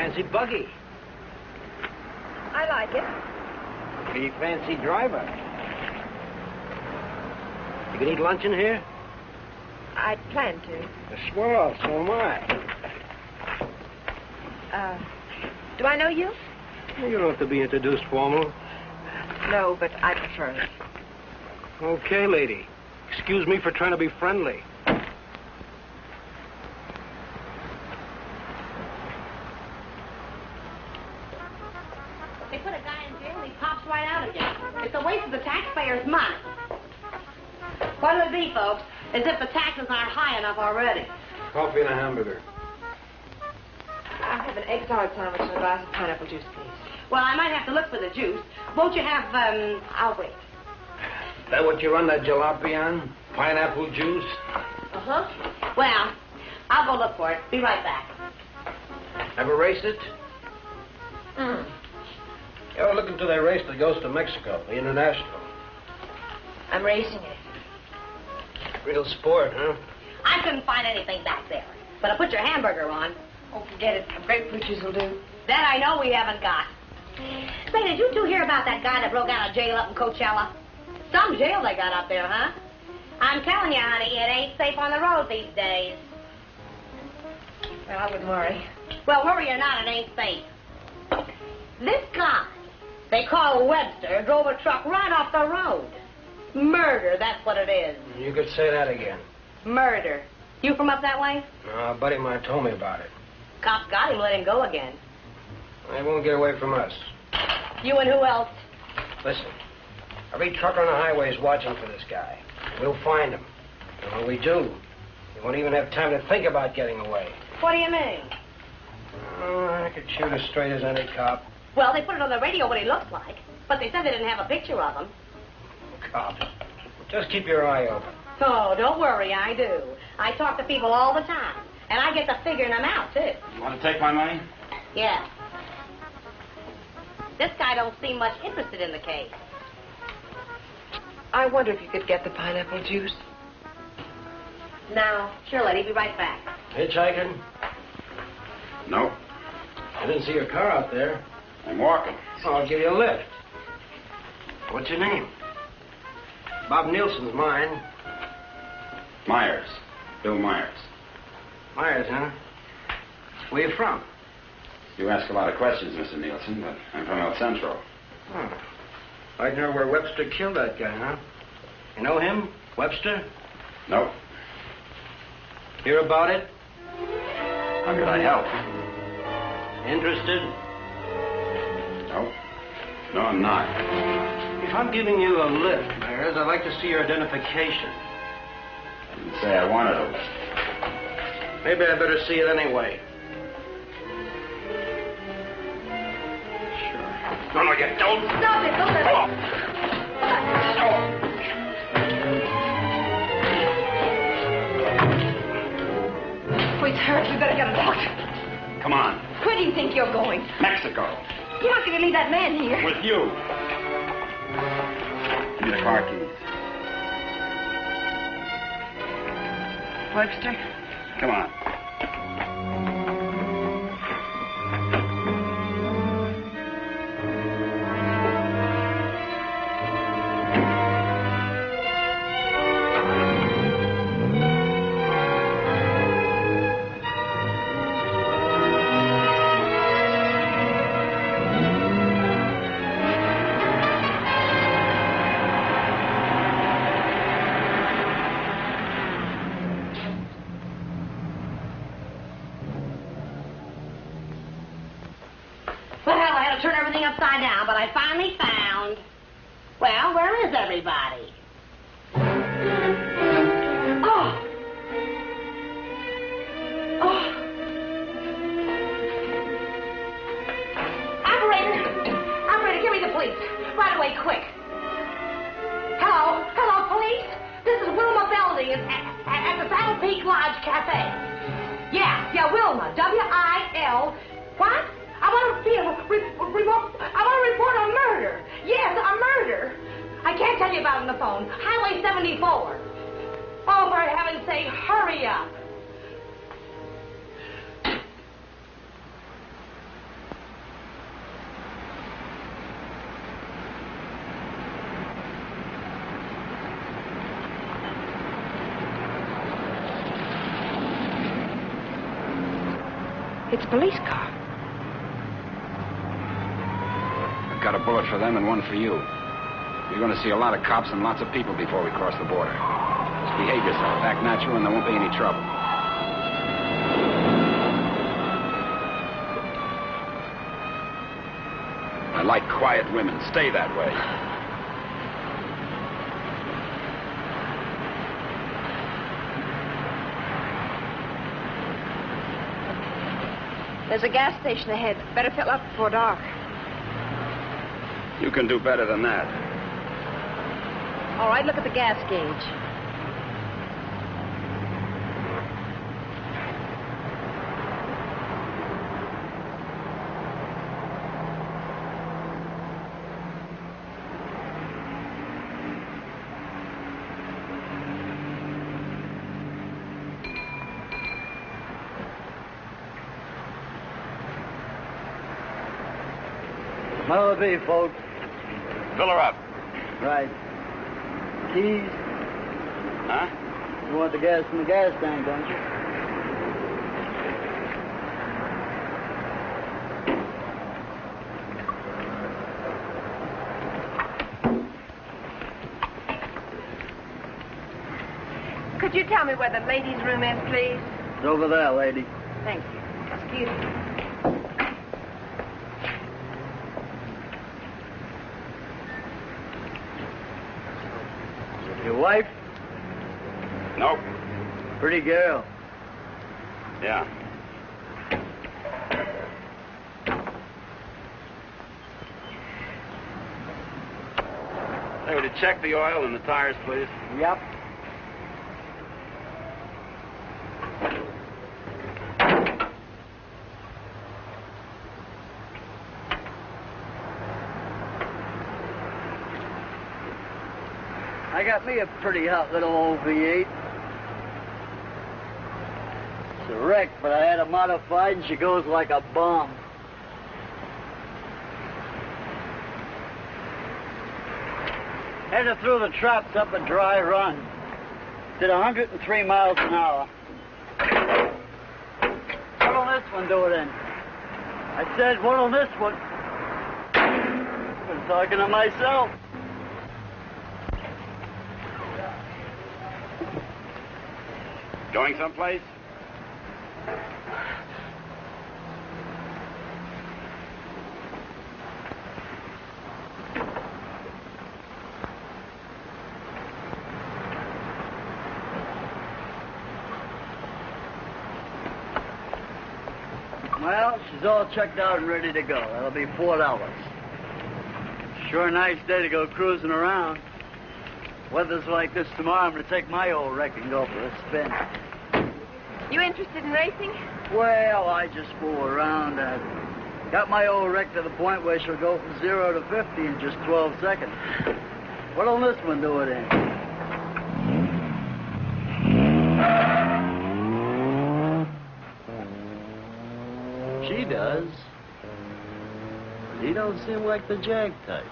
fancy buggy. I like it. Pretty fancy driver. You can eat lunch in here? I plan to. Swell, so am I. Do I know you? You don't have to be introduced formal. No, but I prefer it. Okay, lady. Excuse me for trying to be friendly. They put a guy in jail and he pops right out again. It's a waste of the taxpayers' money. What'll it be, folks? As if the taxes aren't high enough already. Coffee and a hamburger. I'll have an egg salad sandwich and a glass of pineapple juice, please. Well, I might have to look for the juice. Won't you have, I'll wait. That what you run that jalopy on? Pineapple juice? Uh-huh. Well, I'll go look for it. Be right back. Ever raced it? Mm. You ever look into that race that goes to Mexico, the International? I'm racing it. Real sport, huh? I couldn't find anything back there. But I'll put your hamburger on. Oh, forget it. Grapefruit juice will do. That I know we haven't got. Say, did you two hear about that guy that broke out of jail up in Coachella? Some jail they got up there, huh? I'm telling you, honey, it ain't safe on the road these days. Well, I wouldn't worry. Well, worry or not, it ain't safe. This guy, they call Webster, drove a truck right off the road. Murder, that's what it is. You could say that again. Murder. You from up that way? No, a buddy of mine told me about it. Cops got him, let him go again. They won't get away from us. You and who else? Listen, every trucker on the highway is watching for this guy. We'll find him. And when we do, he won't even have time to think about getting away. What do you mean? Oh, I could shoot as straight as any cop. Well, they put it on the radio what he looks like, but they said they didn't have a picture of him. Cops. Just keep your eye open. Oh, don't worry, I do. I talk to people all the time, and I get to figuring them out, too. You want to take my money? Yeah. This guy don't seem much interested in the case. I wonder if you could get the pineapple juice. No. Sure, lady. Be right back. Hitchhiking? No. I didn't see your car out there. I'm walking. So I'll give you a lift. What's your name? Bob Nielsen's mine. Myers. Bill Myers. Myers, huh? Where you from? You ask a lot of questions, Mr. Nielsen, but I'm from El Centro. Oh. I know where Webster killed that guy, huh? You know him? Webster? No. Hear about it? How could I help? Interested? No. No, I'm not. If I'm giving you a lift, Myers, I'd like to see your identification. I didn't say I wanted a lift. Maybe I better see it anyway. Sure. No, you don't. Stop it! Don't let Oh. Oh, he's hurt. We better get a doctor. Come on. Where do you think you're going? Mexico. You're not going to leave that man here. With you. Give me the car keys. Webster? Come on. Turn everything upside down, but I finally found... Well, where is everybody? Oh! Oh! Operator, give me the police. Right away, quick. Hello? Hello, police? This is Wilma Belding at the Saddle Peak Lodge Cafe. Yeah, Wilma. W-I-L... What? I want to report a murder. Yes, a murder. I can't tell you about it on the phone. Highway 74. Oh, for heaven's sake, hurry up. It's a police car. I've got a bullet for them and one for you. You're going to see a lot of cops and lots of people before we cross the border. Just behave yourself, act natural, and there won't be any trouble. I like quiet women. Stay that way. There's a gas station ahead. Better fill up before dark. You can do better than that. All right, look at the gas gauge. That'll be, folks. Fill her up. Right. Keys? Huh? You want the gas from the gas tank, don't you? Could you tell me where the ladies' room is, please? It's over there, lady. Thank you. Excuse me. Your wife? Nope. Pretty girl. Yeah. Hey, would you check the oil and the tires, please? Yep. I got me a pretty hot little old V8. It's a wreck, but I had her modified and she goes like a bomb. Had her through the traps up a dry run. Did 103 miles an hour. What'll this one do it in? I said, what'll this one? I'm talking to myself. Going someplace? Well, she's all checked out and ready to go. That'll be $4. Sure nice day to go cruising around. Weather's like this tomorrow, I'm going to take my old wreck and go for a spin. You interested in racing? Well, I just fool around. Got my old wreck to the point where she'll go from 0 to 50 in just 12 seconds. What'll this one do it in? She does. He don't seem like the jag type.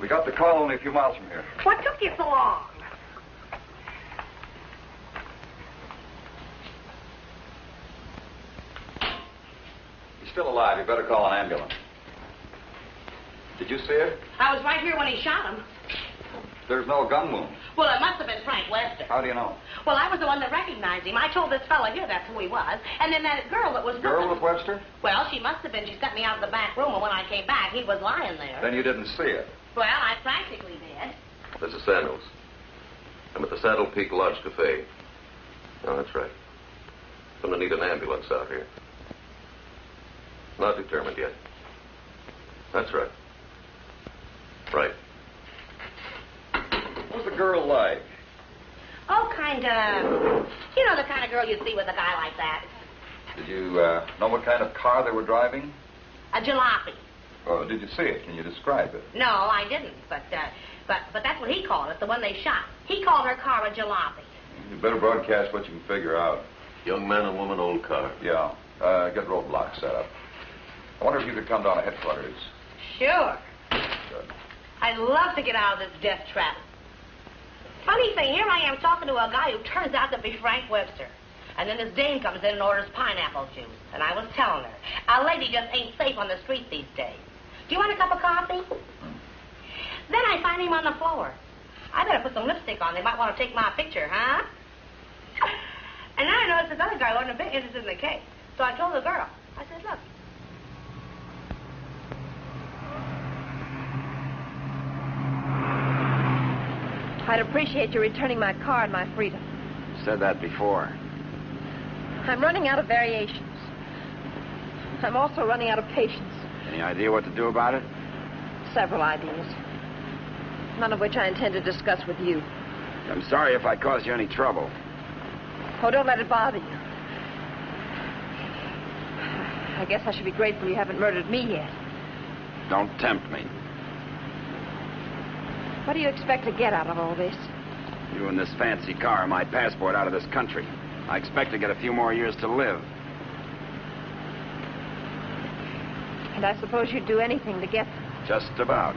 We got the call only a few miles from here. What took you so long? He's still alive. You better call an ambulance. Did you see it? I was right here when he shot him. There's no gun wound. Well, it must have been Frank Lester. How do you know? Well, I was the one that recognized him. I told this fella here that's who he was. And then that girl that was... Girl with Webster? Well, she must have been. She sent me out of the back room, and when I came back, he was lying there. Then you didn't see it. Well, I practically did. This is Samuels. I'm at the Saddle Peak Lodge Cafe. Oh, that's right. Gonna need an ambulance out here. Not determined yet. That's right. Right. What's the girl like? Oh, kind of... You know the kind of girl you see with a guy like that. Did you know what kind of car they were driving? A jalopy. Oh, did you see it? Can you describe it? No, I didn't. But that's what he called it, the one they shot. He called her car a jalopy. You better broadcast what you can figure out. Young man and woman, old car. Yeah. Get roadblocks set up. I wonder if you could come down to headquarters. Sure. Good. I'd love to get out of this death trap. Funny thing, here I am talking to a guy who turns out to be Frank Webster. And then this dame comes in and orders pineapple juice. And I was telling her, a lady just ain't safe on the street these days. Do you want a cup of coffee? Then I find him on the floor. I better put some lipstick on. They might want to take my picture, huh? And then I noticed this other guy wasn't a bit interested in the case. So I told the girl. I said, look. I'd appreciate you returning my car and my freedom. Said that before. I'm running out of variations. I'm also running out of patience. Any idea what to do about it? Several ideas. None of which I intend to discuss with you. I'm sorry if I caused you any trouble. Oh, don't let it bother you. I guess I should be grateful you haven't murdered me yet. Don't tempt me. What do you expect to get out of all this? You and this fancy car are my passport out of this country. I expect to get a few more years to live. And I suppose you'd do anything to get them. Just about.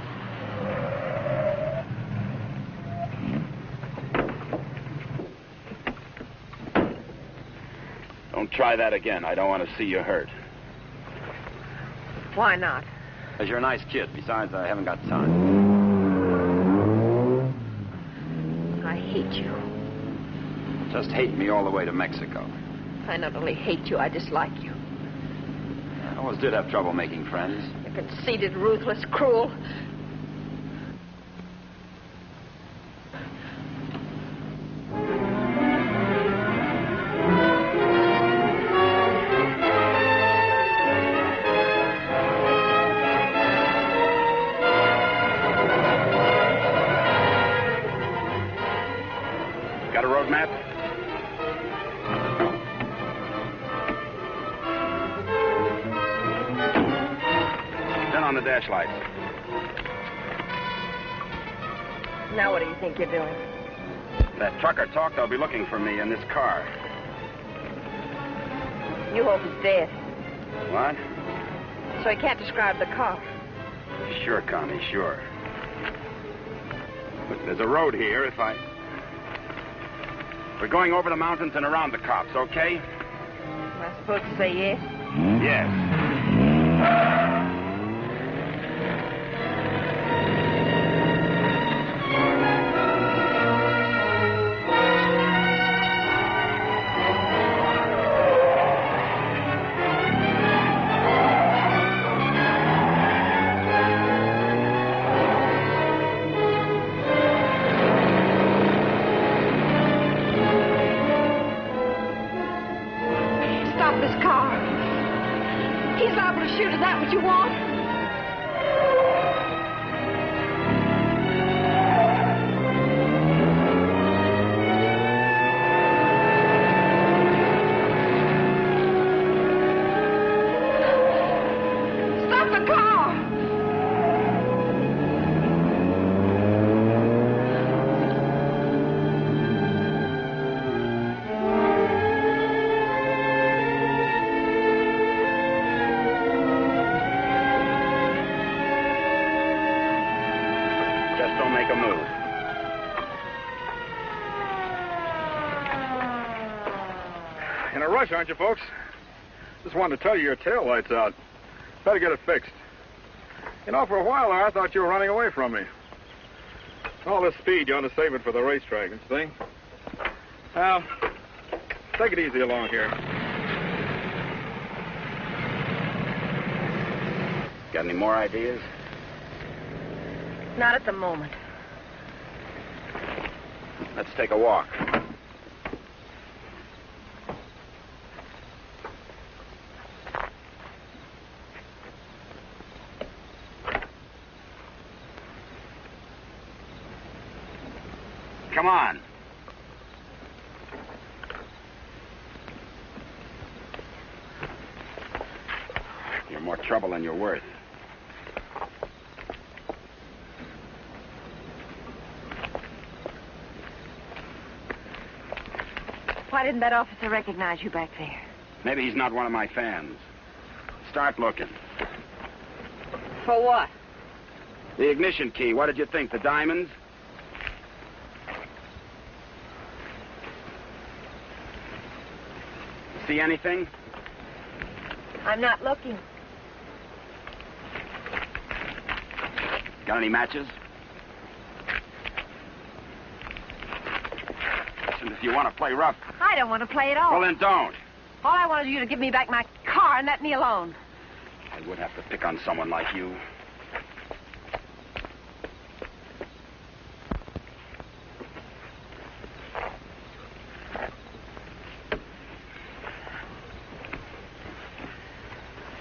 Don't try that again. I don't want to see you hurt. Why not? Because you're a nice kid. Besides, I haven't got time. I hate you. Just hate me all the way to Mexico. I not only hate you, I dislike you. I always did have trouble making friends. You're conceited, ruthless, cruel. Got a road map? Turn on the dash lights. Now what do you think you're doing? That trucker talked, they'll be looking for me in this car. You hope he's dead. What? So he can't describe the car. Sure, Connie, sure. Look, there's a road here. We're going over the mountains and around the cops, okay? Am I supposed to say yes? Yes. Stop this car. He's liable to shoot. Is that what you want? Stop the car! Just don't make a move. In a rush, aren't you, folks? Just wanted to tell you your tail light's out. Better get it fixed. You know, for a while there, I thought you were running away from me. All this speed, you want to save it for the racetrack and thing. Now, take it easy along here. Got any more ideas? Not at the moment. Let's take a walk. Come on. You're more trouble than you're worth. Why didn't that officer recognize you back there? Maybe he's not one of my fans. Start looking. For what? The ignition key, what did you think? The diamonds? See anything? I'm not looking. Got any matches? Listen, if you want to play rough... I don't want to play at all. Well, then don't. All I wanted you to give me back my car and let me alone. I would have to pick on someone like you.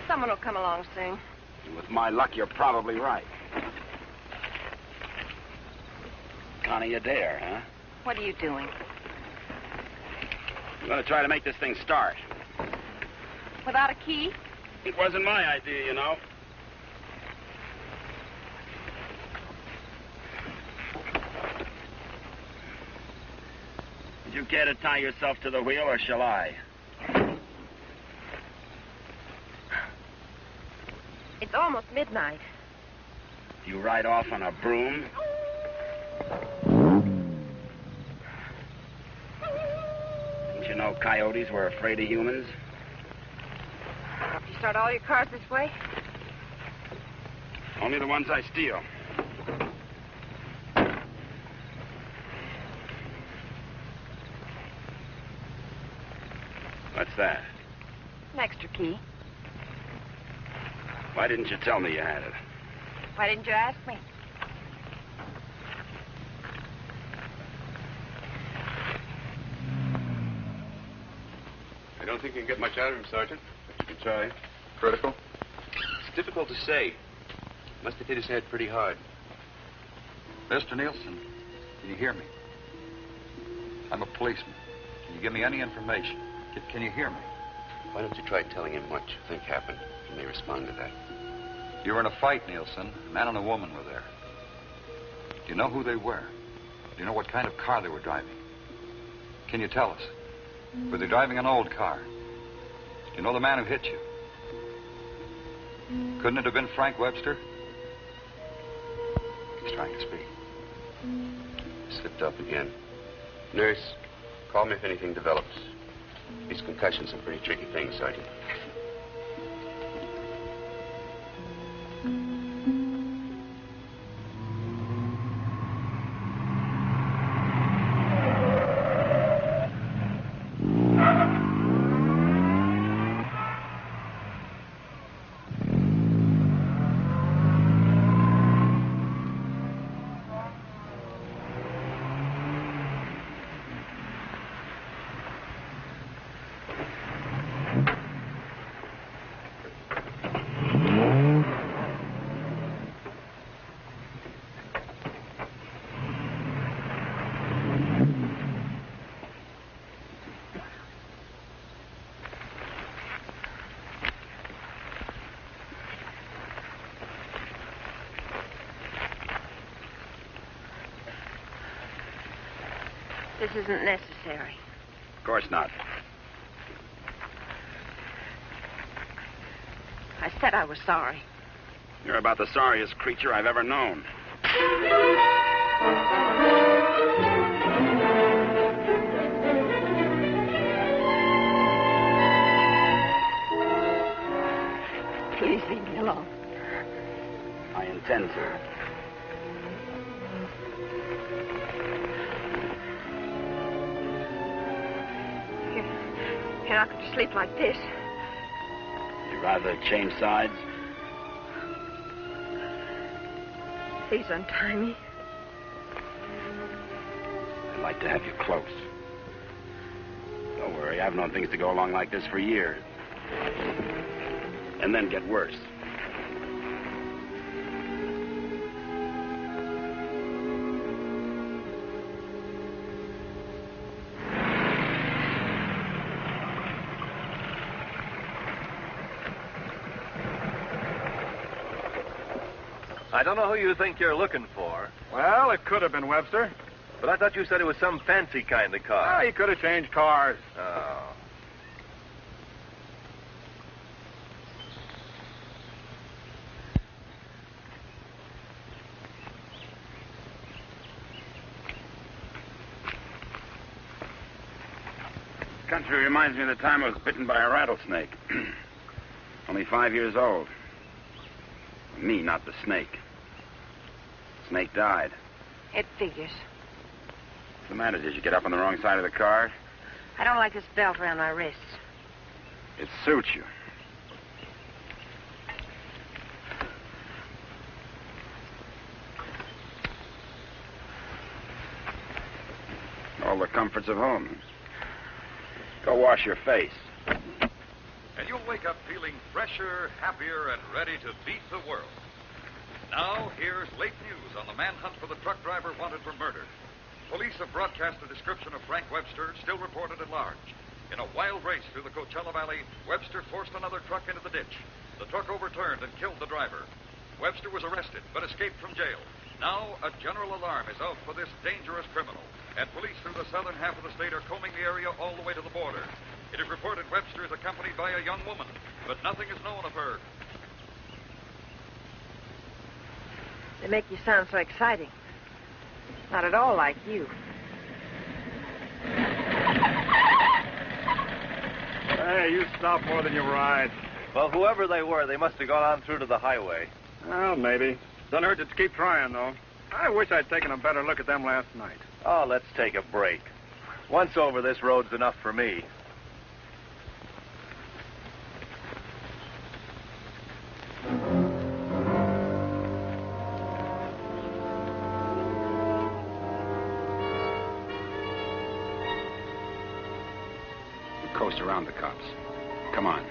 Someone will come along soon. With my luck, you're probably right. Connie, you dare, huh? What are you doing? I'm going to try to make this thing start. Without a key? It wasn't my idea, you know. Did you care to tie yourself to the wheel, or shall I? It's almost midnight. You ride off on a broom? Didn't you know coyotes were afraid of humans? You start all your cars this way? Only the ones I steal. What's that? An extra key. Why didn't you tell me you had it? Why didn't you ask me? I don't think you can get much out of him, Sergeant, but you can try. Critical? It's difficult to say. Must have hit his head pretty hard. Mr. Nielsen, can you hear me? I'm a policeman. Can you give me any information? Can you hear me? Why don't you try telling him what you think happened? He may respond to that. You were in a fight, Nielsen. A man and a woman were there. Do you know who they were? Do you know what kind of car they were driving? Can you tell us? Were they driving an old car? Do you know the man who hit you? Couldn't it have been Frank Webster? He's trying to speak. Slipped up again. Nurse, call me if anything develops. These concussions are pretty tricky things, Sergeant. This isn't necessary. Of course not. I said I was sorry. You're about the sorriest creature I've ever known. Please leave me alone. I intend to. You're not going to sleep like this. You'd rather change sides? Please untie me. I'd like to have you close. Don't worry, I've known things to go along like this for years. And then get worse. I don't know who you think you're looking for. Well, it could have been Webster. But I thought you said it was some fancy kind of car. He could have changed cars. Oh. Country reminds me of the time I was bitten by a rattlesnake. Only 5 years old. Me, not the snake. Snake died. It figures. What's the matter? Did you get up on the wrong side of the car? I don't like this belt around my wrists. It suits you. All the comforts of home. Go wash your face. And you'll wake up feeling fresher, happier, and ready to beat the world. Now, here's late news on the manhunt for the truck driver wanted for murder. Police have broadcast a description of Frank Webster, still reported at large. In a wild race through the Coachella Valley, Webster forced another truck into the ditch. The truck overturned and killed the driver. Webster was arrested, but escaped from jail. Now, a general alarm is out for this dangerous criminal, and police through the southern half of the state are combing the area all the way to the border. It is reported Webster is accompanied by a young woman, but nothing is known of her. They make you sound so exciting. Not at all like you. Hey, you stop more than you ride. Well, whoever they were, they must have gone on through to the highway. Well, maybe. Doesn't hurt to keep trying, though. I wish I'd taken a better look at them last night. Oh, let's take a break. Once over, this road's enough for me. We coast around the cops. Come on.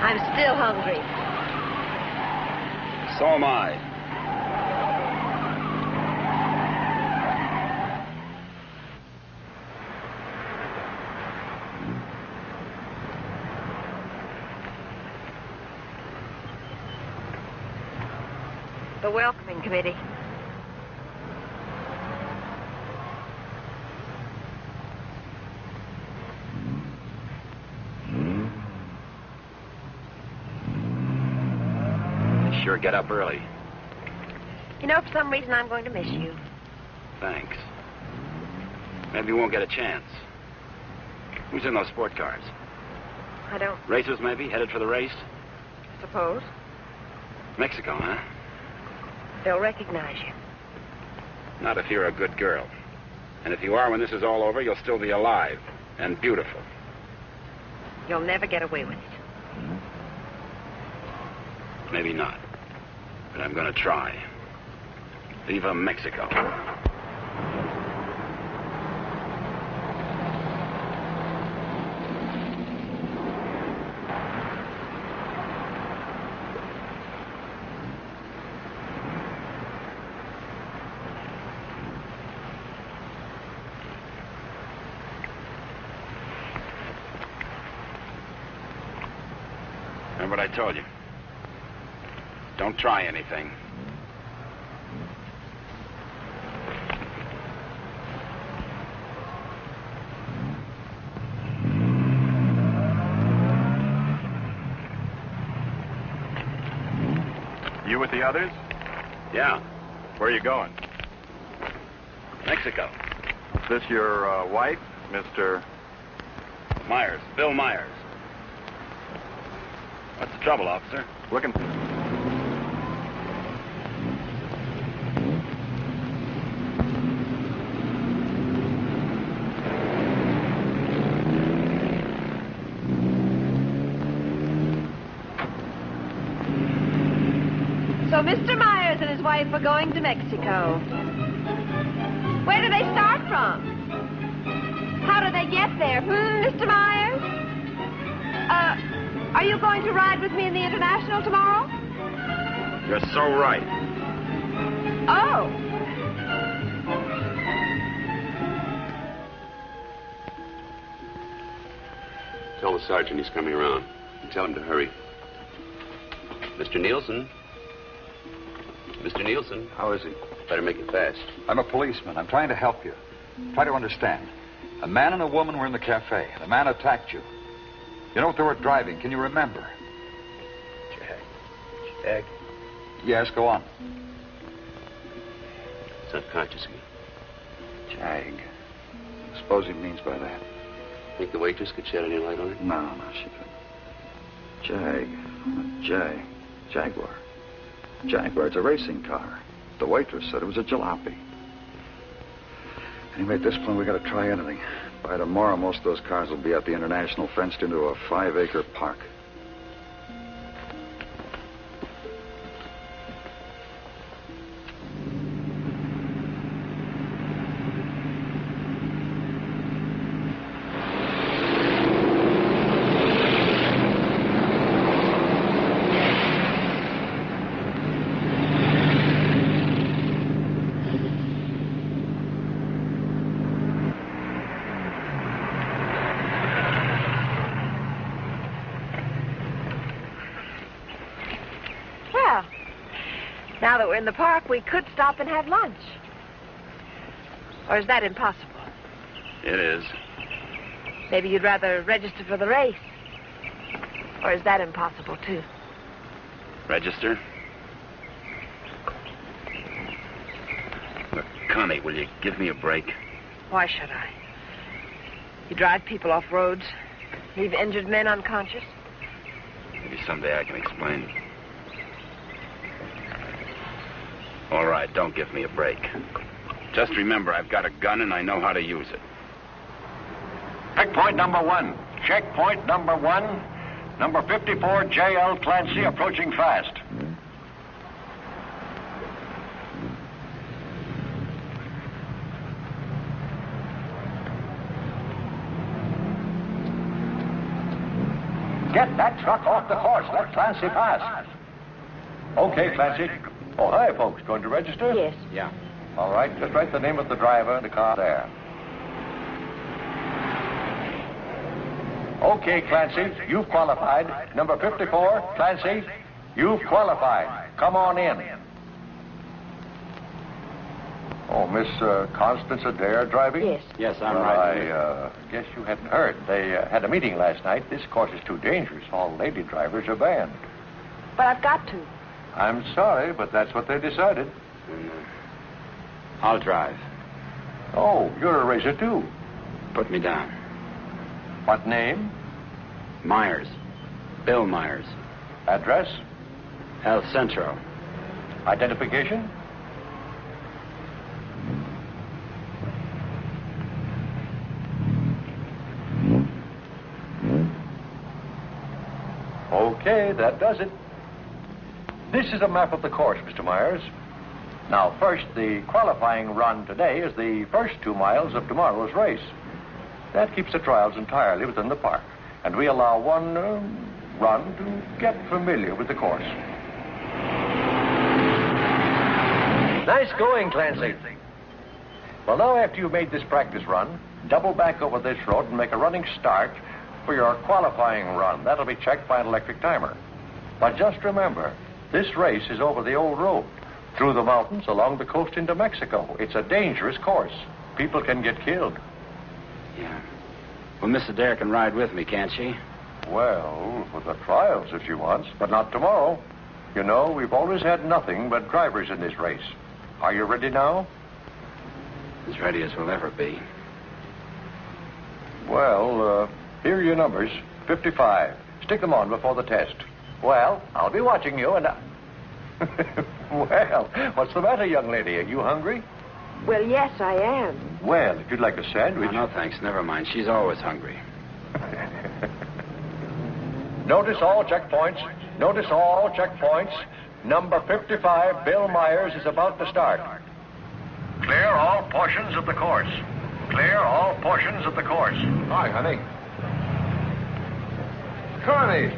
I'm still hungry. So am I. The welcoming committee. Sure get up early. You know, for some reason, I'm going to miss you. Thanks. Maybe we won't get a chance. Who's in those sport cars? I don't Racers, maybe? Headed for the race? suppose. Mexico, huh? They'll recognize you. Not if you're a good girl. And if you are, when this is all over, you'll still be alive and beautiful. You'll never get away with it. Maybe not. But I'm going to try. Viva Mexico. Remember what I told you? Don't try anything. You with the others? Yeah. Where are you going? Mexico. Is this your wife, Mr. Myers. Bill Myers. What's the trouble, officer? Looking... So Mr. Myers and his wife are going to Mexico. Where do they start from? How do they get there? Mr. Myers? Are you going to ride with me in the International tomorrow? You're so right. Oh. Tell the sergeant he's coming around. And tell him to hurry. Mr. Nielsen? Mr. Nielsen? How is he? Better make it fast. I'm a policeman. I'm trying to help you. Try to understand. A man and a woman were in the cafe. The man attacked you. You know what they were driving? Can you remember? Jag. Yes, go on. It's unconscious again. Jag. I suppose he means by that. Think the waitress could shed any light on it? No, she couldn't. Jaguar. Jaguar, it's a racing car. The waitress said it was a jalopy. Anyway, at this point, we got to try anything. By tomorrow, most of those cars will be at the International, fenced into a 5-acre park. Now that we're in the park, we could stop and have lunch. Or is that impossible? It is. Maybe you'd rather register for the race. Or is that impossible, too? Register? Look, Connie, will you give me a break? Why should I? You drive people off roads, leave injured men unconscious. Maybe someday I can explain. All right, don't give me a break. Just remember, I've got a gun and I know how to use it. Checkpoint number 1. Checkpoint number 1. Number 54, J.L. Clancy, approaching fast. Get that truck off the course. Let Clancy pass. Okay, Clancy. Oh, hi, folks. Going to register? Yes. Yeah. All right, just write the name of the driver and the car there. Okay, Clancy, you've qualified. Number 54, Clancy, you've qualified. Come on in. Oh, Miss Constance Adair driving? Yes. Yes, I'm right. I guess you hadn't heard. They had a meeting last night. This course is too dangerous. All lady drivers are banned. But I've got to. I'm sorry, but that's what they decided. I'll drive. Oh, you're a racer, too. Put me down. What name? Myers. Bill Myers. Address? El Centro. Identification? Okay, that does it. This is a map of the course, Mr. Myers. Now, first, the qualifying run today is the first 2 miles of tomorrow's race. That keeps the trials entirely within the park, and we allow one run to get familiar with the course. Nice going, Clancy. Well, now, after you've made this practice run, double back over this road and make a running start for your qualifying run. That'll be checked by an electric timer. But just remember, This race is over the old road, through the mountains, along the coast into Mexico. It's a dangerous course. People can get killed. Yeah. Well, Miss Adair can ride with me, can't she? Well, for the trials if she wants, but not tomorrow. You know, we've always had nothing but drivers in this race. Are you ready now? As ready as we'll ever be. Well, here are your numbers. 55. Stick them on before the test. Well, I'll be watching you and Well, what's the matter, young lady? Are you hungry? Well, yes, I am. Well, if you'd like a sandwich... No, thanks. Never mind. She's always hungry. Notice all checkpoints. Notice all checkpoints. Number 55, Bill Myers, is about to start. Clear all portions of the course. Clear all portions of the course. Hi, honey. Connie!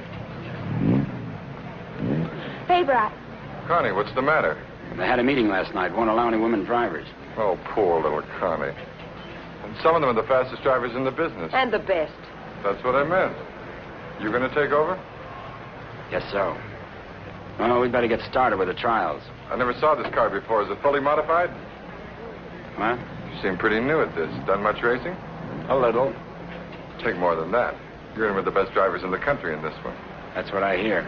Hey, Brat. Connie, what's the matter? They had a meeting last night. Won't allow any women drivers. Oh, poor little Connie. And some of them are the fastest drivers in the business. And the best. That's what I meant. You going to take over? Guess so. Well, we'd better get started with the trials. I never saw this car before. Is it fully modified? What? You seem pretty new at this. Done much racing? A little. Take more than that. You're in with the best drivers in the country in this one. That's what I hear.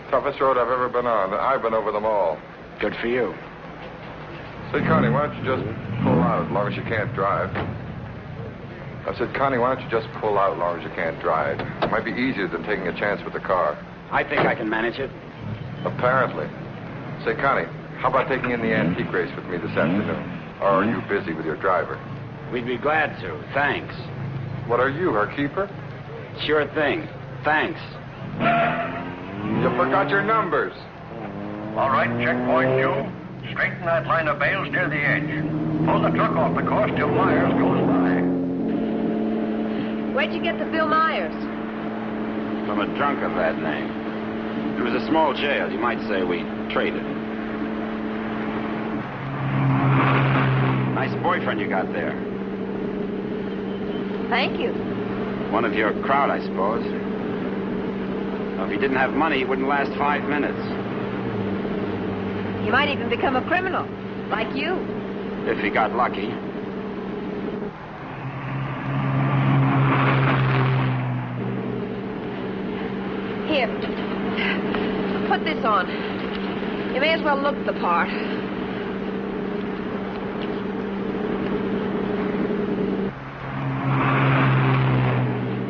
Toughest road I've ever been on. I've been over them all. Good for you. Say, Connie, why don't you just pull out as long as you can't drive? I said, Connie, why don't you just pull out as long as you can't drive? It might be easier than taking a chance with the car. I think I can manage it. Apparently. Say, Connie, how about taking in the antique race with me this afternoon? Or are you busy with your driver? We'd be glad to. Thanks. What are you, her keeper? Sure thing. Thanks. You forgot your numbers. All right, checkpoint 2. Straighten that line of bales near the edge. Pull the truck off the course till Myers goes by. Where'd you get the Bill Myers? From a drunk of that name. It was a small jail. You might say we traded. Nice boyfriend you got there. Thank you. One of your crowd, I suppose. Well, if he didn't have money, he wouldn't last 5 minutes. He might even become a criminal, like you. If he got lucky. Here. Put this on. You may as well look the part.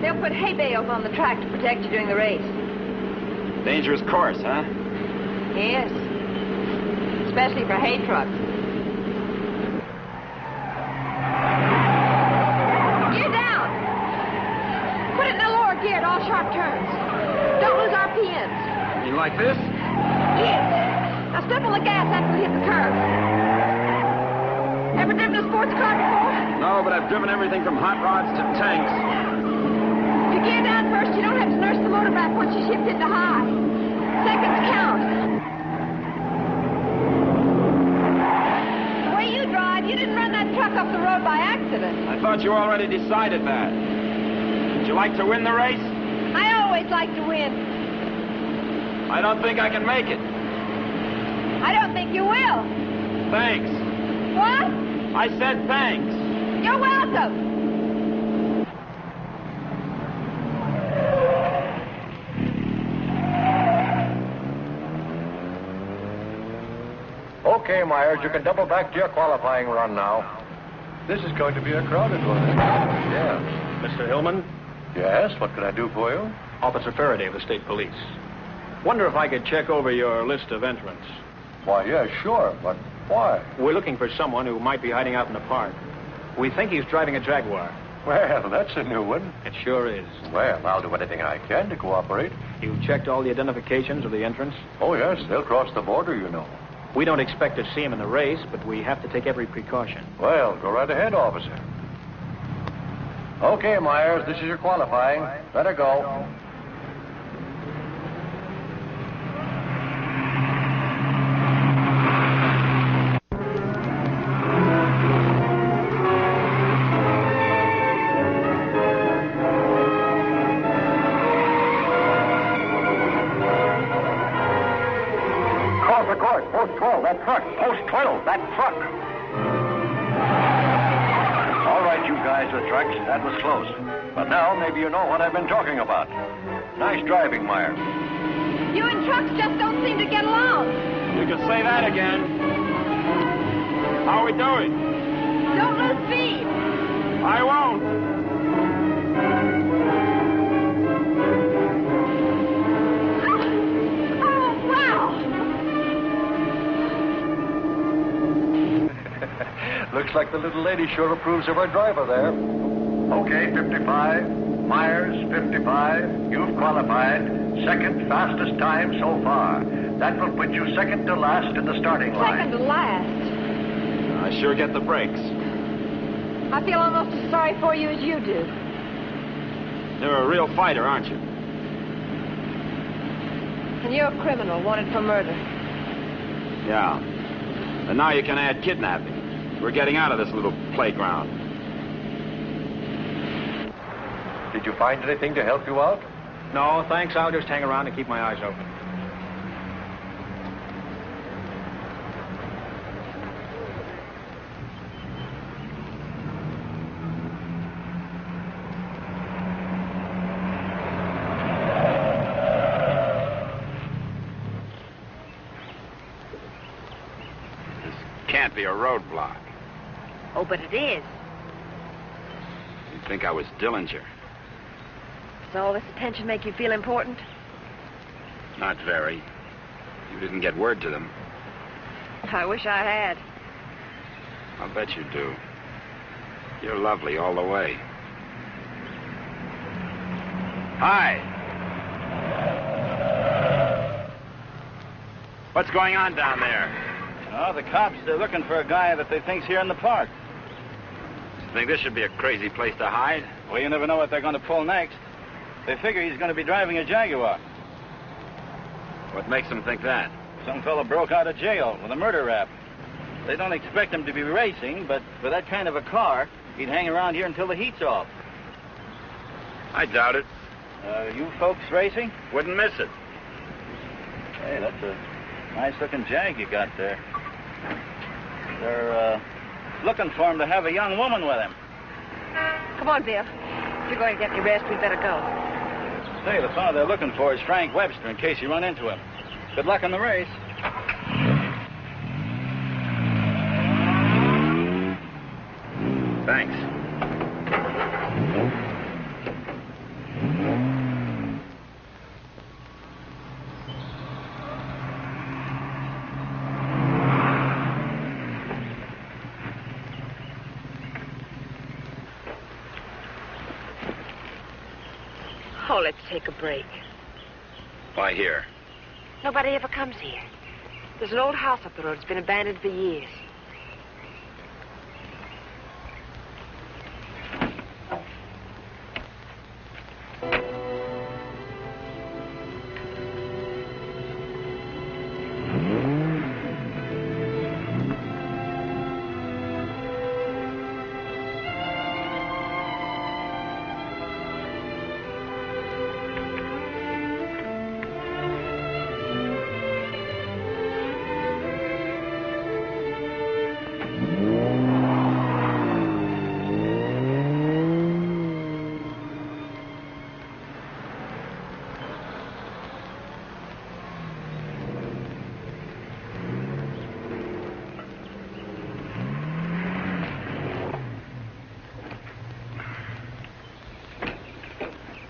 They'll put hay bales on the track to protect you during the race. Dangerous course, huh? Yes. Especially for hay trucks. Gear down. Put it in the lower gear at all sharp turns. Don't lose RPMs. You like this? Yes. Now step on the gas after we hit the curve. Ever driven a sports car before? No, but I've driven everything from hot rods to tanks. If you gear down first, you don't have to nurse the motor back once you shift into high. Seconds count. The way you drive, you didn't run that truck off the road by accident. I thought you already decided that. Would you like to win the race? I always like to win. I don't think I can make it. I don't think you will. Thanks. What? I said thanks. You're welcome. Okay, Myers, you can double back to your qualifying run now. This is going to be a crowded one. Yeah. Mr. Hillman? Yes, what can I do for you? Officer Faraday of the State Police. Wonder if I could check over your list of entrants. Why, yeah, sure, but why? We're looking for someone who might be hiding out in the park. We think he's driving a Jaguar. Well, that's a new one. It sure is. Well, I'll do anything I can to cooperate. You checked all the identifications of the entrants? Oh, yes, they'll cross the border, you know. We don't expect to see him in the race, but we have to take every precaution. Well, go right ahead, officer. Okay, Myers, this is your qualifying. Let her go. off the course. Post 12, that truck. Post 12, that truck. All right, you guys with trucks, that was close. But now maybe you know what I've been talking about. Nice driving, Myers. You and trucks just don't seem to get along. You can say that again. How are we doing? Don't lose speed. I won't. Oh, wow. Looks like the little lady sure approves of her driver there. Okay, 55. Myers, 55. You've qualified. Second fastest time so far. That will put you second to last in the starting line. Second to last. I sure get the breaks. I feel almost as sorry for you as you do. You're a real fighter, aren't you? And you're a criminal wanted for murder. Yeah. And now you can add kidnapping. We're getting out of this little playground. Did you find anything to help you out? No, thanks. I'll just hang around and keep my eyes open. Can't be a roadblock. Oh, but it is. You'd think I was Dillinger. Does all this attention make you feel important? Not very. You didn't get word to them. I wish I had. I'll bet you do. You're lovely all the way. Hi. What's going on down there? Oh, the cops, they're looking for a guy that they think's here in the park. You think this should be a crazy place to hide? Well, you never know what they're going to pull next. They figure he's going to be driving a Jaguar. What makes them think that? Some fella broke out of jail with a murder rap. They don't expect him to be racing, but for that kind of a car, he'd hang around here until the heat's off. I doubt it. You folks racing? Wouldn't miss it. Hey, that's a nice-looking Jag you got there. They're looking for him to have a young woman with him. Come on, Bill. If you're going to get me rest, we'd better go. Say, the fellow they're looking for is Frank Webster, in case you run into him. Good luck in the race. Thanks. Oh, let's take a break. Why here? Nobody ever comes here. There's an old house up the road. It's been abandoned for years.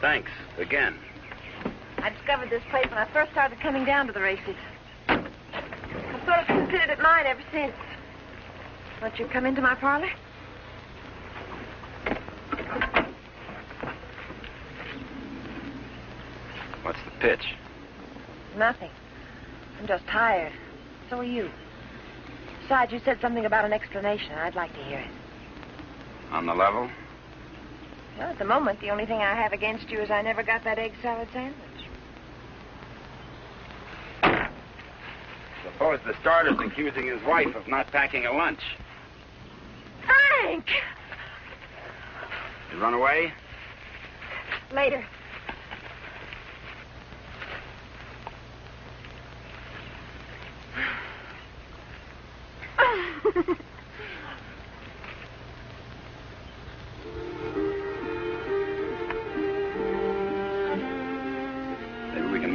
Thanks, again. I discovered this place when I first started coming down to the races. I've sort of considered it mine ever since. Won't you come into my parlor? What's the pitch? Nothing. I'm just tired. So are you. Besides, you said something about an explanation. I'd like to hear it. On the level? Well, at the moment, the only thing I have against you is I never got that egg salad sandwich. Suppose the starter's accusing his wife of not packing a lunch. Frank! You run away? Later.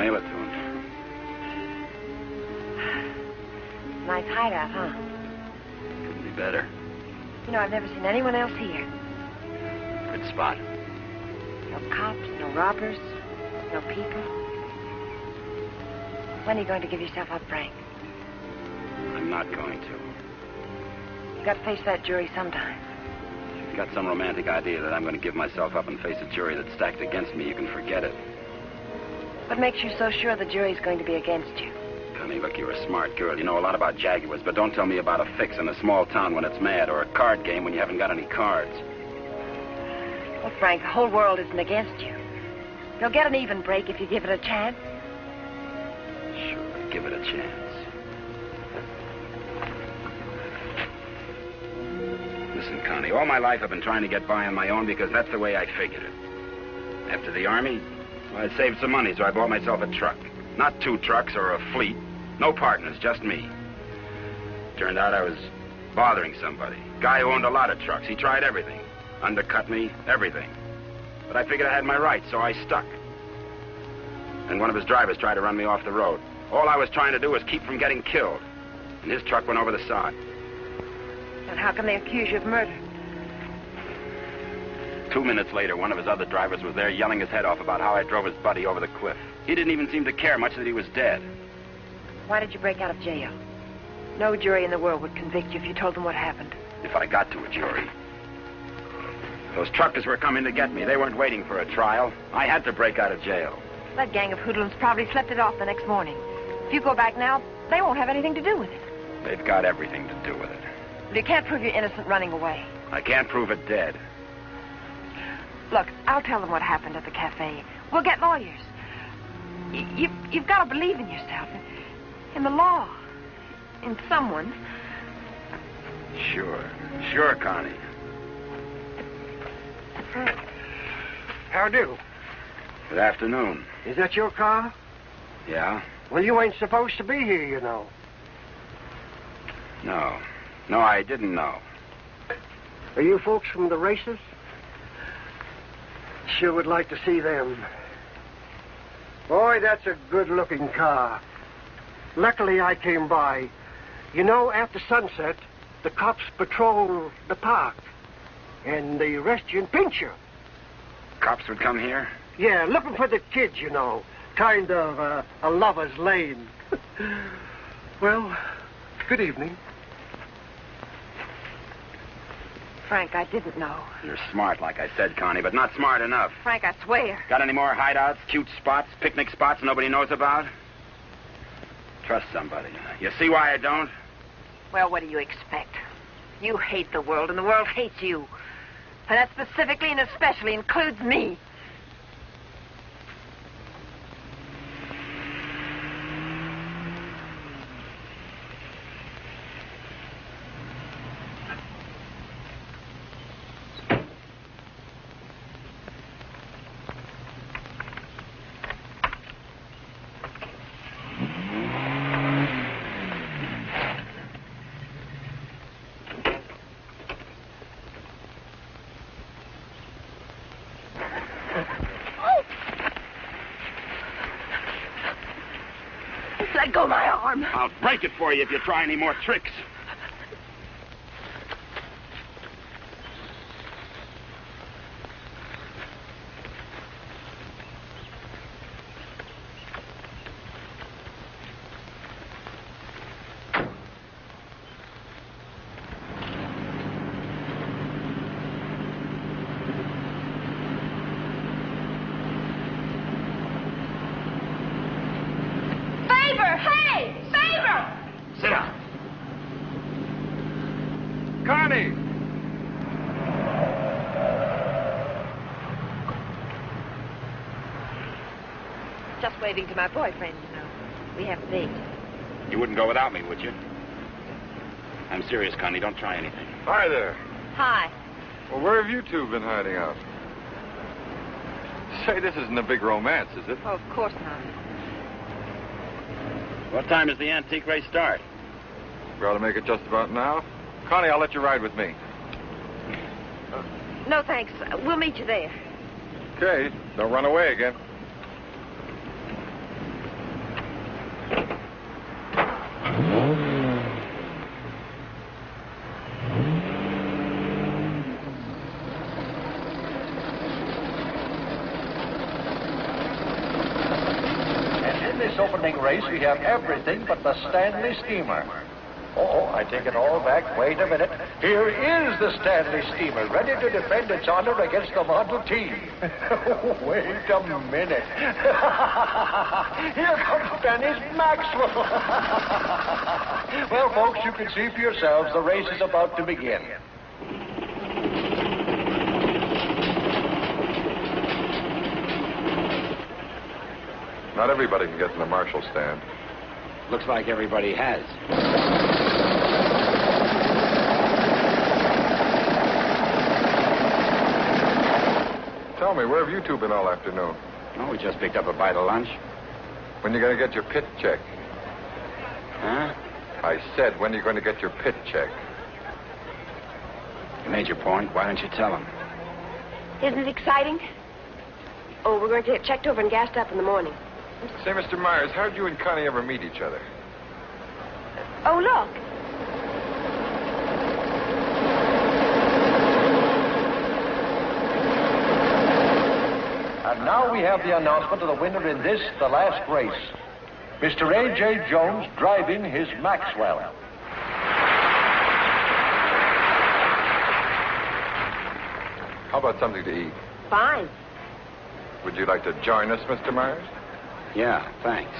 mail it to him. Nice hideout, huh? Couldn't be better. You know, I've never seen anyone else here. Good spot. No cops, no robbers, no people. When are you going to give yourself up, Frank? I'm not going to. You got to face that jury sometime. If you've got some romantic idea that I'm going to give myself up and face a jury that's stacked against me, you can forget it. What makes you so sure the jury's going to be against you? Connie, look, you're a smart girl. You know a lot about Jaguars, but don't tell me about a fix in a small town when it's mad, or a card game when you haven't got any cards. Well, Frank, the whole world isn't against you. You'll get an even break if you give it a chance. Sure, give it a chance. Listen, Connie, all my life I've been trying to get by on my own because that's the way I figured it. After the Army, well, I saved some money, so I bought myself a truck. Not 2 trucks or a fleet. No partners, just me. Turned out I was bothering somebody. Guy who owned a lot of trucks. He tried everything. Undercut me, everything. But I figured I had my rights, so I stuck. And one of his drivers tried to run me off the road. All I was trying to do was keep from getting killed. And his truck went over the sod. And how come they accuse you of murder? 2 minutes later, one of his other drivers was there yelling his head off about how I drove his buddy over the cliff. He didn't even seem to care much that he was dead. Why did you break out of jail? No jury in the world would convict you if you told them what happened. If I got to a jury. Those truckers were coming to get me. They weren't waiting for a trial. I had to break out of jail. That gang of hoodlums probably slept it off the next morning. If you go back now, they won't have anything to do with it. They've got everything to do with it. But you can't prove you're innocent running away. I can't prove it dead. Look, I'll tell them what happened at the cafe. We'll get lawyers. You've got to believe in yourself, in the law, in someone. Sure, Connie. How do? Good afternoon. Is that your car? Yeah? Well, you ain't supposed to be here, you know. No, I didn't know. Are you folks from the races? Sure would like to see them. Boy, that's a good-looking car. Luckily, I came by. You know, after sunset, the cops patrol the park. And they arrest you and pinch you. Cops would come here? Yeah, looking for the kids, you know. Kind of a lover's lane. Well, good evening. Frank, I didn't know. You're smart, like I said, Connie, but not smart enough. Frank, I swear. Got any more hideouts, cute spots, picnic spots nobody knows about? Trust somebody. You see why I don't? Well, what do you expect? You hate the world, and the world hates you. And that specifically and especially includes me. Let go my arm. I'll break it for you if you try any more tricks. Hey! Favor! Sit down. Connie! Just waving to my boyfriend, you know. We have a date. You wouldn't go without me, would you? I'm serious, Connie. Don't try anything. Hi there. Hi. Well, where have you two been hiding out? Say, this isn't a big romance, is it? Oh, of course not. What time does the antique race start? We ought to make it just about now. Connie, I'll let you ride with me. No, thanks. We'll meet you there. Okay, don't run away again. this opening race, we have everything but the Stanley steamer. Oh, I take it all back. Wait a minute. Here is the Stanley steamer, ready to defend its honor against the Model T. Wait a minute. Here comes Dennis Maxwell. Well, folks, you can see for yourselves the race is about to begin. Not everybody can get in the marshal stand. Looks like everybody has. Tell me, where have you two been all afternoon? Oh, we just picked up a bite of lunch. When you going to get your pit check? Huh? I said, when are you going to get your pit check? You made your point. Why don't you tell him? Isn't it exciting? Oh, we're going to get checked over and gassed up in the morning. Say, Mr. Myers, how'd you and Connie ever meet each other? Oh, look. And now we have the announcement of the winner in this, the last race. Mr. A.J. Jones driving his Maxwell. How about something to eat? Fine. Would you like to join us, Mr. Myers? Yeah, thanks.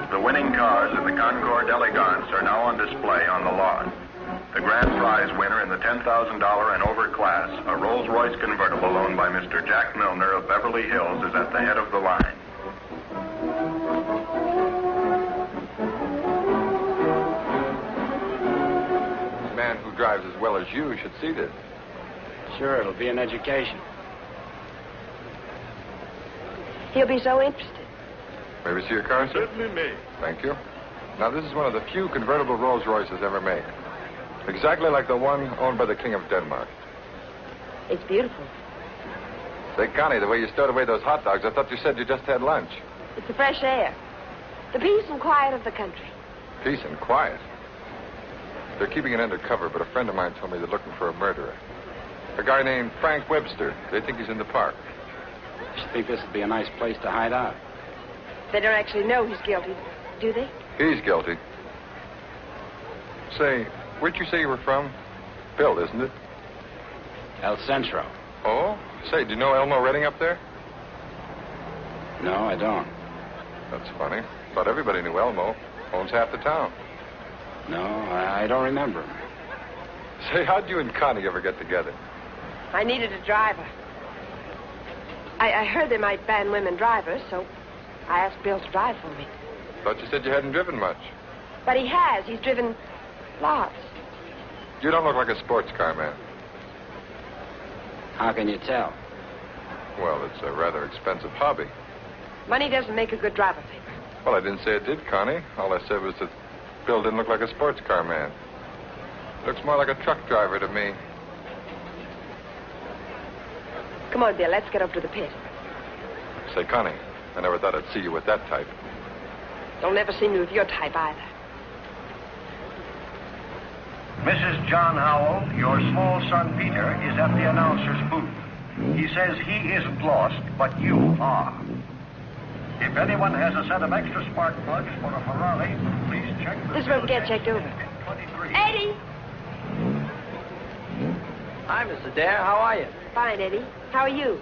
The winning cars in the Concours d'Elegance are now on display on the lawn. The grand prize winner in the $10,000 and over class, a Rolls-Royce convertible owned by Mr. Jack Milner of Beverly Hills, is at the head of the line. A man who drives as well as you should see this. Sure, it'll be an education. He'll be so interested. May we see your car, sir? Certainly may. Thank you. Now, this is one of the few convertible Rolls-Royces ever made. Exactly like the one owned by the King of Denmark. It's beautiful. Say, Connie, the way you stowed away those hot dogs, I thought you said you just had lunch. It's the fresh air. The peace and quiet of the country. Peace and quiet. They're keeping it undercover, but a friend of mine told me they're looking for a murderer. A guy named Frank Webster. They think he's in the park. I think this would be a nice place to hide out. They don't actually know he's guilty, do they? He's guilty. Say, where'd you say you were from? Phil, isn't it? El Centro. Oh? Say, do you know Elmo Redding up there? No, I don't. That's funny. Thought everybody knew Elmo. Owns half the town. No, I don't remember him. Say, how'd you and Connie ever get together? I needed a driver. I heard they might ban women drivers, so I asked Bill to drive for me. Thought you said you hadn't driven much. But he has. He's driven lots. You don't look like a sports car man. How can you tell? Well, it's a rather expensive hobby. Money doesn't make a good driver, Pete. Well, I didn't say it did, Connie. All I said was that Bill didn't look like a sports car man. Looks more like a truck driver to me. Come on, Bill. Let's get up to the pit. Say, Connie, I never thought I'd see you with that type. You'll never see me with your type either. Mrs. John Howell, your small son Peter is at the announcer's booth. He says he isn't lost, but you are. If anyone has a set of extra spark plugs for a Ferrari, please check the... This is where we get checked over. Eddie! Hi, Miss Adair. How are you? Fine, Eddie. How are you?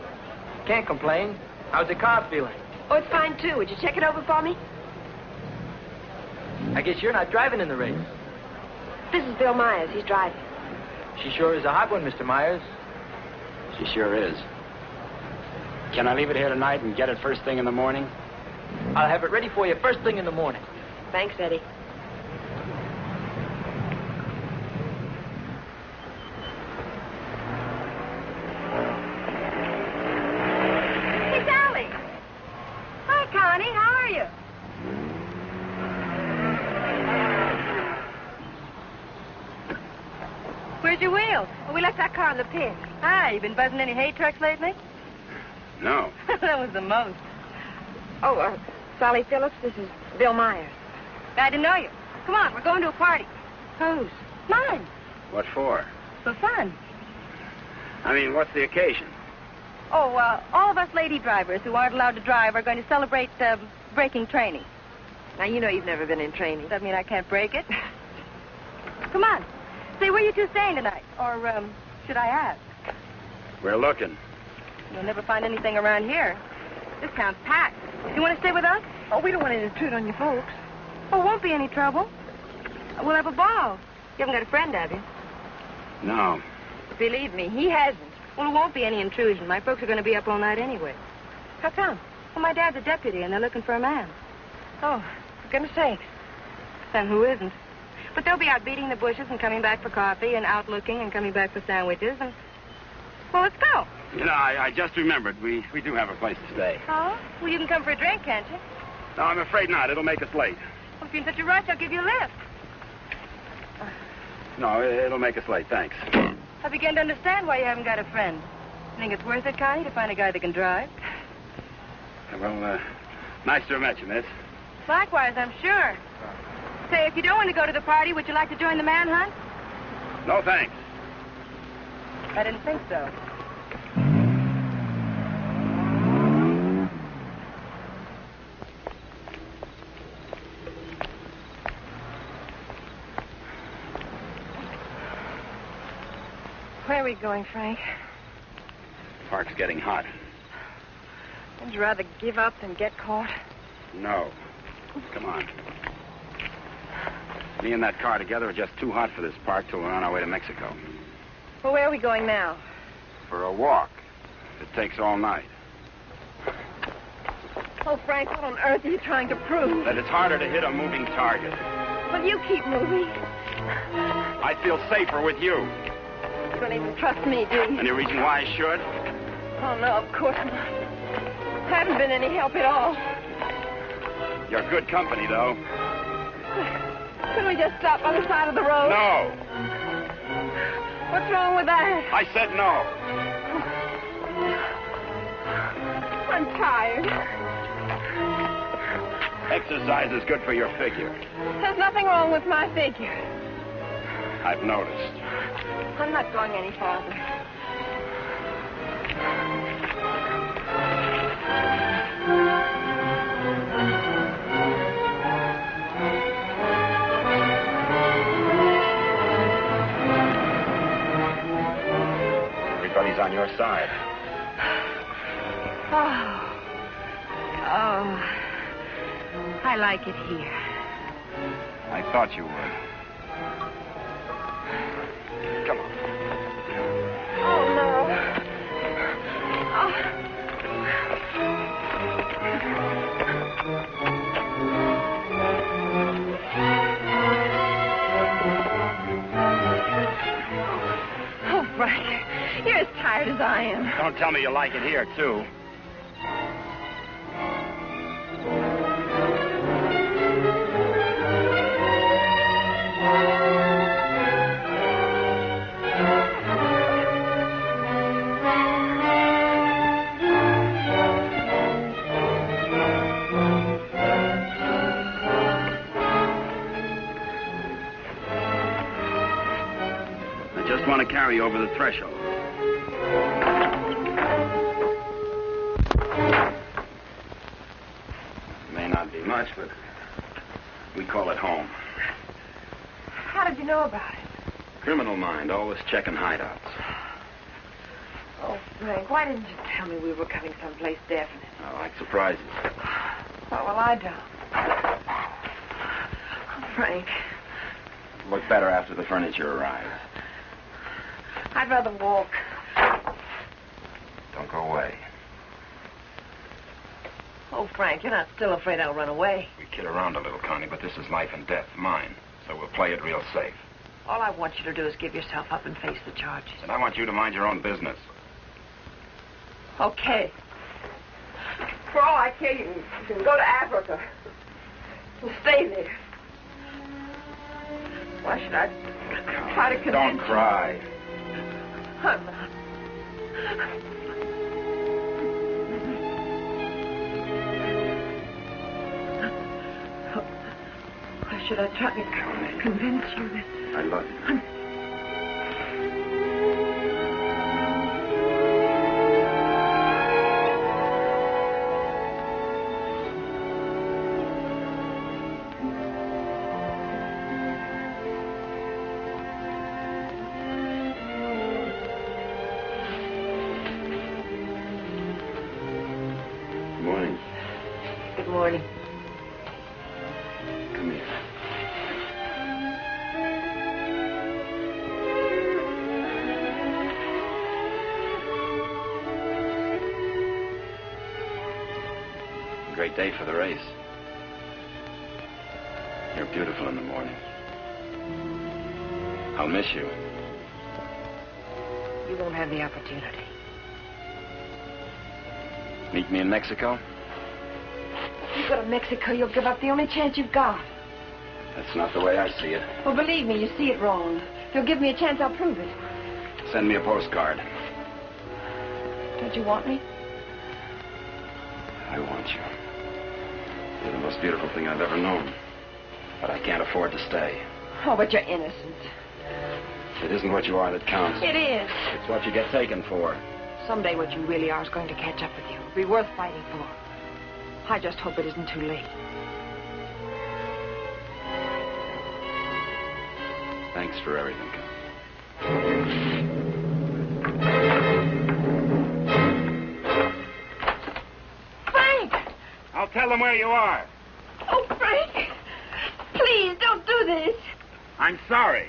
Can't complain. How's the car feeling? Oh, it's fine, too. Would you check it over for me? I guess you're not driving in the race. This is Bill Myers. He's driving. She sure is a hot one, Mr. Myers. She sure is. Can I leave it here tonight and get it first thing in the morning? I'll have it ready for you first thing in the morning. Thanks, Eddie. Hey, Sally. Hi, Connie. How are you? Where's your wheels? Oh, we left that car in the pit. Hi, you been buzzing any hay trucks lately? No. That was the most. Oh, Sally Phillips, this is Bill Myers. Glad to know you. Come on, we're going to a party. Whose? Mine. What for? For fun. I mean, what's the occasion? Oh, all of us lady drivers who aren't allowed to drive are going to celebrate braking training. Now, you know you've never been in training. Does that mean I can't break it? Come on. Say, where you two staying tonight? Or, should I ask? We're looking. You'll never find anything around here. This town's packed. You want to stay with us? Oh, we don't want to intrude on you folks. Oh, won't be any trouble. We'll have a ball. You haven't got a friend, have you? No. Believe me, he hasn't. Well, it won't be any intrusion. My folks are going to be up all night anyway. How come? Well, my dad's a deputy, and they're looking for a man. Oh, for goodness sakes. Then who isn't? But they'll be out beating the bushes and coming back for coffee and out looking and coming back for sandwiches and... Well, let's go. You know, I just remembered. We do have a place to stay. Oh? Well, you can come for a drink, can't you? No, I'm afraid not. It'll make us late. Well, if you're in such a rush, I'll give you a lift. No, it'll make us late. Thanks. I begin to understand why you haven't got a friend. You think it's worth it, Connie, to find a guy that can drive? Well, nice to have met you, miss. Likewise, I'm sure. Say, if you don't want to go to the party, would you like to join the manhunt? No, thanks. I didn't think so. Where are we going, Frank? Park's getting hot. Would you rather give up than get caught? No. Come on. Me and that car together are just too hot for this park till we're on our way to Mexico. Well, where are we going now? For a walk. It takes all night. Oh, Frank, what on earth are you trying to prove? That it's harder to hit a moving target. Well, you keep moving. I feel safer with you. You don't even trust me, do you? Any reason why I should? Oh, no, of course not. I haven't been any help at all. You're good company, though. Couldn't we just stop on the side of the road? No. What's wrong with that? I said no. I'm tired. Exercise is good for your figure. There's nothing wrong with my figure. I've noticed. I'm not going any farther. Everybody's on your side. Oh, I like it here. I thought you would. Come on. Oh, no. Oh, Frank, you're as tired as I am. Don't tell me you like it here, too. I want to carry over the threshold. May not be much, but we call it home. How did you know about it? Criminal mind, always checking hideouts. Oh, Frank, why didn't you tell me we were coming someplace definite? I like surprises. Oh, well, I don't. Oh, Frank. Look better after the furniture arrives. I'd rather walk. Don't go away. Oh, Frank, you're not still afraid I'll run away. We kid around a little, Connie, but this is life and death, mine. So we'll play it real safe. All I want you to do is give yourself up and face the charges. And I want you to mind your own business. Okay. For all I care, you can go to Africa. And stay there. Why should I try to convince Don't cry. I'm not. Why should I try to convince you that... I love you. morning. Come here. Great day for the race. You're beautiful in the morning. I'll miss you. You won't have the opportunity. Meet me in Mexico? If you go to Mexico, you'll give up the only chance you've got. That's not the way I see it. Well, believe me, you see it wrong. If you'll give me a chance, I'll prove it. Send me a postcard. Don't you want me? I want you. You're the most beautiful thing I've ever known. But I can't afford to stay. Oh, but you're innocent. It isn't what you are that counts. It is. It's what you get taken for. Someday what you really are is going to catch up with you. It'll be worth fighting for. I just hope it isn't too late. Thanks for everything. Frank! I'll tell them where you are. Oh, Frank! Please, don't do this. I'm sorry.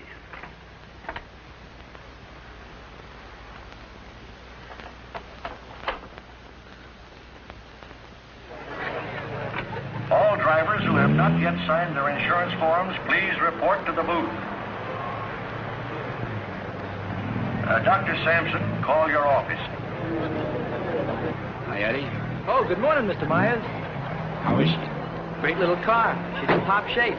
All drivers who have not yet signed their insurance forms, please report to the booth. Dr. Sampson, call your office. Hi, Eddie. Oh, good morning, Mr. Myers. How is she? Great little car. She's in top shape.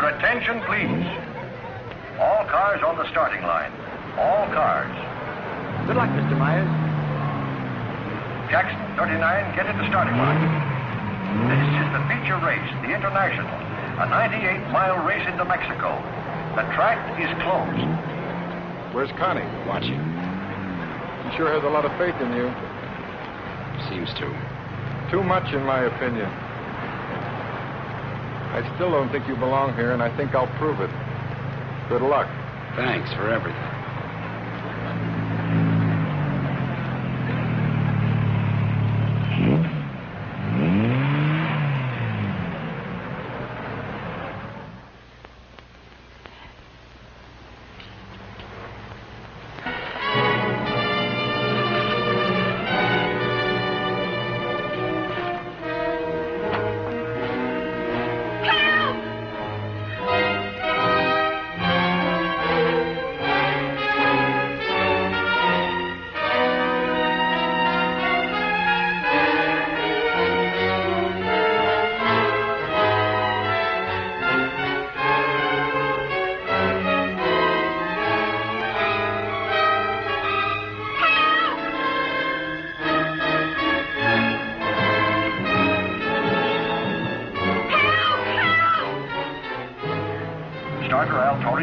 Attention, please. All cars on the starting line. All cars. Good luck, Mr. Myers. Jackson, 39, get at the starting line. This is the feature race, the International, a 98-mile race into Mexico. The track is closed. Where's Connie? Watching. She sure has a lot of faith in you. Seems to. Too much, in my opinion. I still don't think you belong here, and I think I'll prove it. Good luck. Thanks for everything.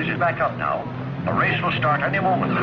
Is back up now. The race will start any moment.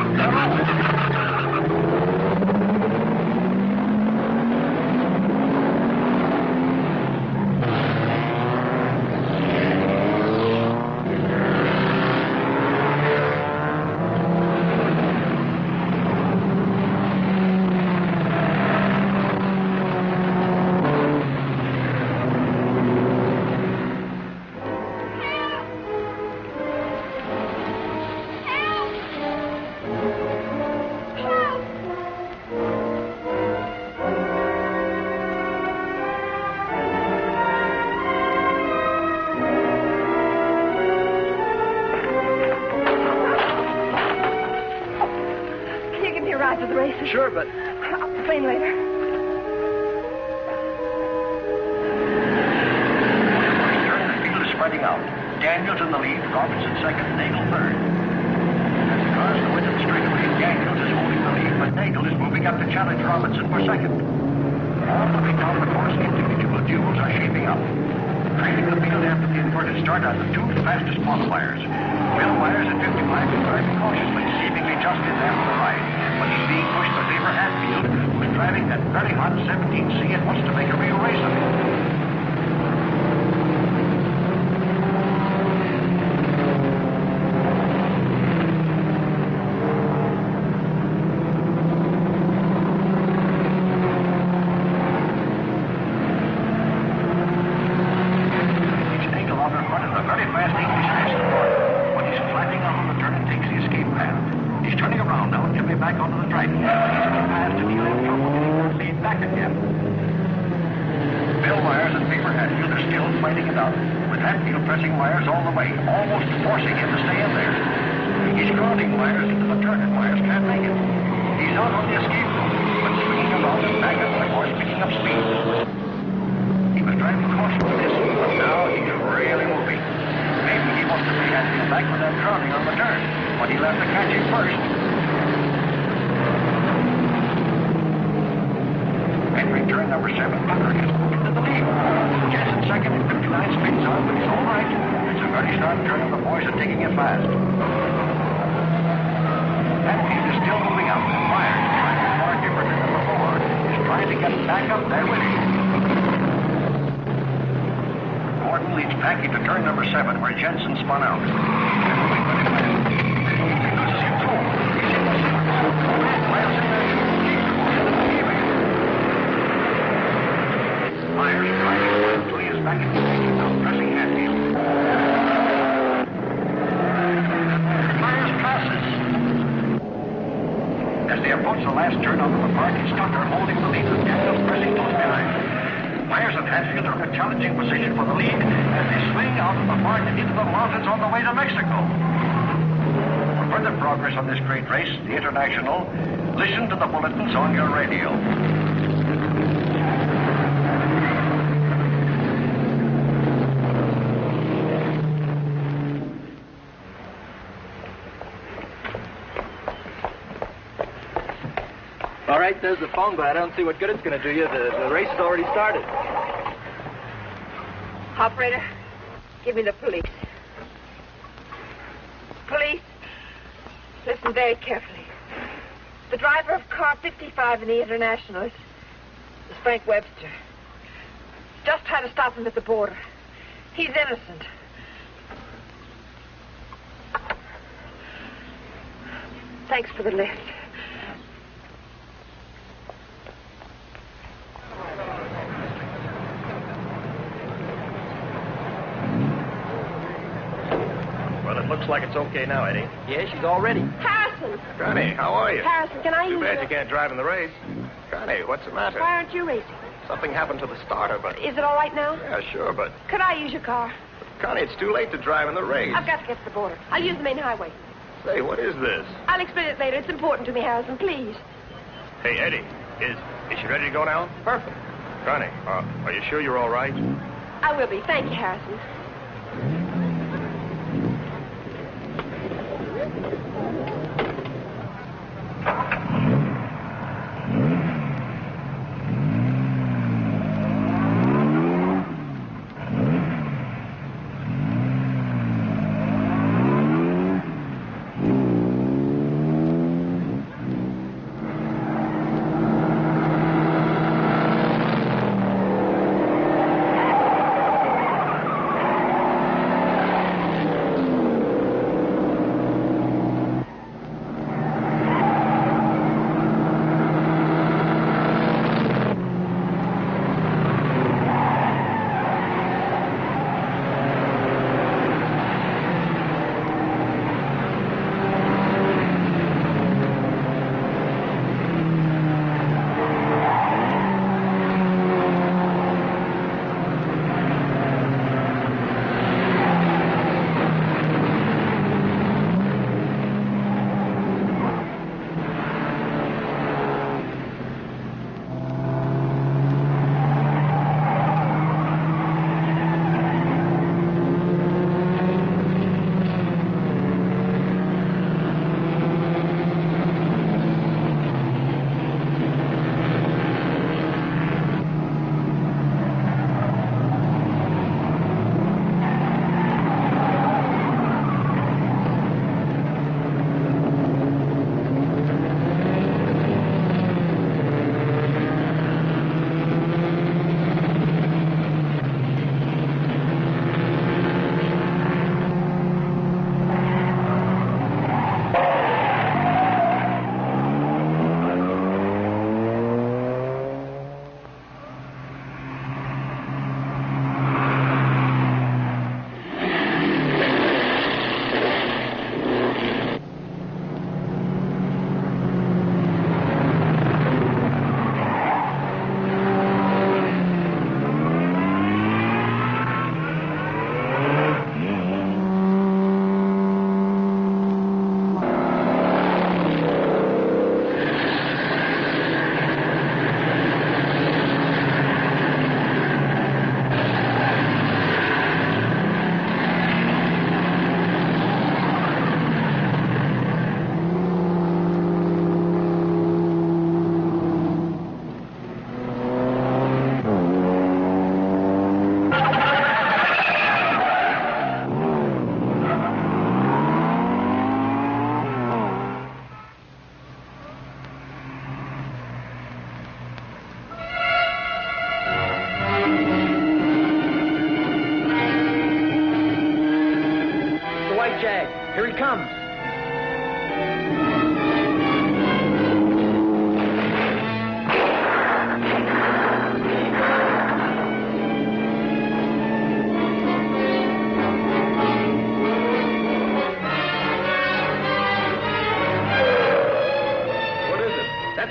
Sure, but... I'll complain later. The field is spreading out. Daniels in the lead, Robinson second, Nagel third. As the cars go into the straightaway, Daniels is holding the lead, but Nagel is moving up to challenge Robinson for second. All the way down the course, individual duels are shaping up. Trailing the field after the inverted start are the two fastest qualifiers. Bill Myers at 55 is driving cautiously, seemingly just in after the ride. But he's being pushed to favor Hatfield, who's driving that very hot 17C and wants to make a real race of it. Listen to the bulletins on your radio. All right, there's the phone, but I don't see what good it's going to do you. The race has already started. Operator, give me the police. Police, listen very carefully. The driver of car 55 in the International is Frank Webster. Just tried to stop him at the border. He's innocent. Thanks for the lift. Well, it looks like it's okay now, Eddie. Yeah, she's all ready. Harrison! Connie, how are you? Harrison, can I Too use bad your... you can't drive in the race. Connie, what's the matter? Why aren't you racing? Something happened to the starter, but... Is it all right now? Yeah, sure, but... Could I use your car? Connie, it's too late to drive in the race. I've got to get to the border. I'll use the main highway. Say, what is this? I'll explain it later. It's important to me, Harrison, please. Hey, Eddie, is she ready to go now? Perfect. Connie, are you sure you're all right? I will be. Thank you, Harrison.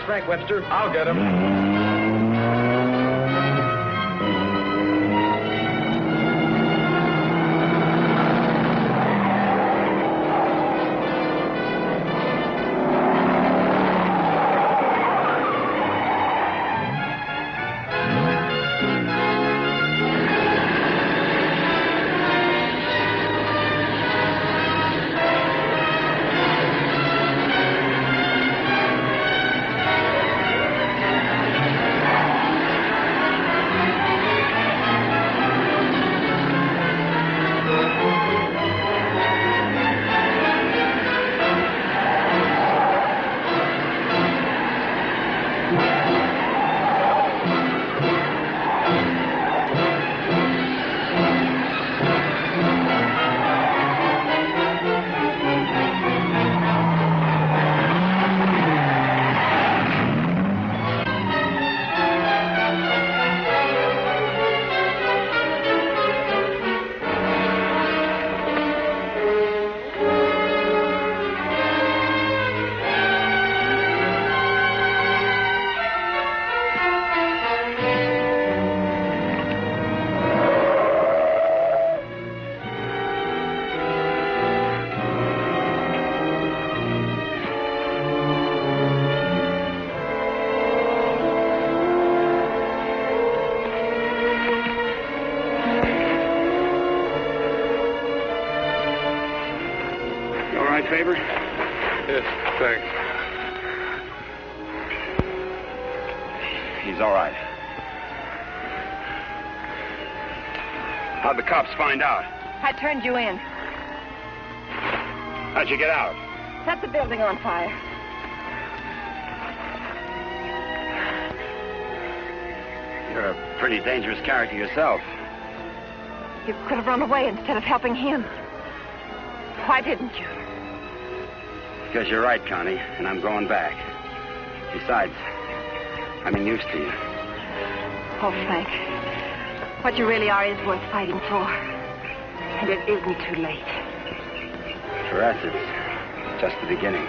Frank Webster. I'll get him. Favor? Yes, thanks. He's all right. How'd the cops find out? I turned you in. How'd you get out? Set the building on fire. You're a pretty dangerous character yourself. You could have run away instead of helping him. Why didn't you? Because you're right, Connie, and I'm going back. Besides, I'm in use to you. Oh, Frank. What you really are is worth fighting for. And it isn't too late. For us, it's just the beginning.